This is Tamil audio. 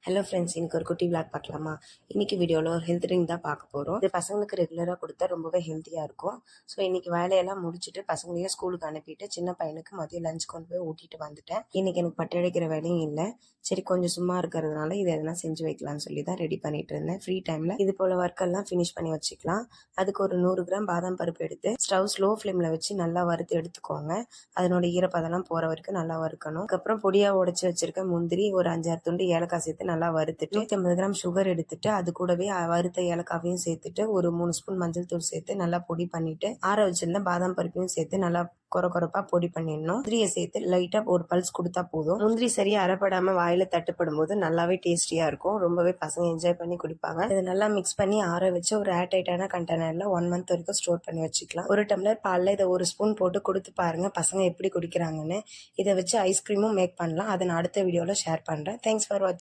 ஹலோ ஃப்ரெண்ட்ஸ், இன்னைக்கு ஒரு குட்டி விளாக் பார்க்கலாமா? இன்னைக்கு வீடியோவில் ஒரு ஹெல்த் ட்ரிங்க் தான் பார்க்க போகிறோம். இது பசங்களுக்கு ரெகுலராக கொடுத்தா ரொம்பவே ஹெல்த்தியாக இருக்கும். ஸோ இன்னைக்கு வேலையெல்லாம் முடிச்சுட்டு பசங்களையும் ஸ்கூலுக்கு அனுப்பிட்டு சின்ன பையனுக்கு மதியம் லஞ்ச் கொண்டு போய் ஊட்டிட்டு வந்துட்டேன். இன்னைக்கு எனக்கு பட்டு அடைக்கிற வேலையும் இல்லை. சரி, கொஞ்சம் சும்மா இருக்கிறதுனால இது எதனா செஞ்சு வைக்கலாம்னு சொல்லி தான் ரெடி பண்ணிட்டு இருந்தேன். ஃப்ரீ டைமில் இது போல் ஒர்க்கெல்லாம் ஃபினிஷ் பண்ணி வச்சுக்கலாம். அதுக்கு ஒரு 100 கிராம் பாதாம் பருப்பு எடுத்து ஸ்டவ் ஸ்லோ ஃப்ளேமில் வச்சு நல்லா வறுத்து எடுத்துக்கோங்க. அதனோட ஈரப்பதெல்லாம் போகிற வரைக்கும் நல்லா வறுக்கணும். அதுக்கப்புறம் பொடியாக உடைச்சி வச்சிருக்க முந்திரி, ஒரு 5-6 துண்டு ஏலக்காய் சேர்த்து நல்லா வறுத்துட்டு 150 கிராம் சுகர் எடுத்துட்டு அது கூடவே வறுத்த ஏலக்காவையும் சேர்த்துட்டு ஒரு 3 ஸ்பூன் மஞ்சள் தூள் சேர்த்து நல்லா பொடி பண்ணிட்டு ஆற வச்சிருந்த பாதாம் பருப்பையும் சேர்த்து நல்லா கொரப்பா பொடி பண்ணிடணும். முந்திரியை சேர்த்து லைட்டா ஒரு பல்ஸ் கொடுத்தா போதும். முந்திரி சரியா அரைப்படாம வாயில தட்டுப்படும் போது நல்லாவே டேஸ்டியா இருக்கும். ரொம்பவே பசங்க என்ஜாய் பண்ணி குடிப்பாங்க. இதை நல்லா மிக்ஸ் பண்ணி ஆற வச்சு ஒரு ஏர்டைட்டான கண்டெய்னர்ல 1 மந்த் வரைக்கும் ஸ்டோர் பண்ணி வச்சுக்கலாம். ஒரு டம்ளர் பால்ல இதை ஒரு ஸ்பூன் போட்டு கொடுத்து பாருங்க பசங்க எப்படி குடிக்கிறாங்கன்னு. இதை வச்சு ஐஸ்கிரீமும் மேக் பண்ணலாம். அதை நான் அடுத்த வீடியோல ஷேர் பண்றேன். தேங்க்ஸ் ஃபார் வாட்சிங்.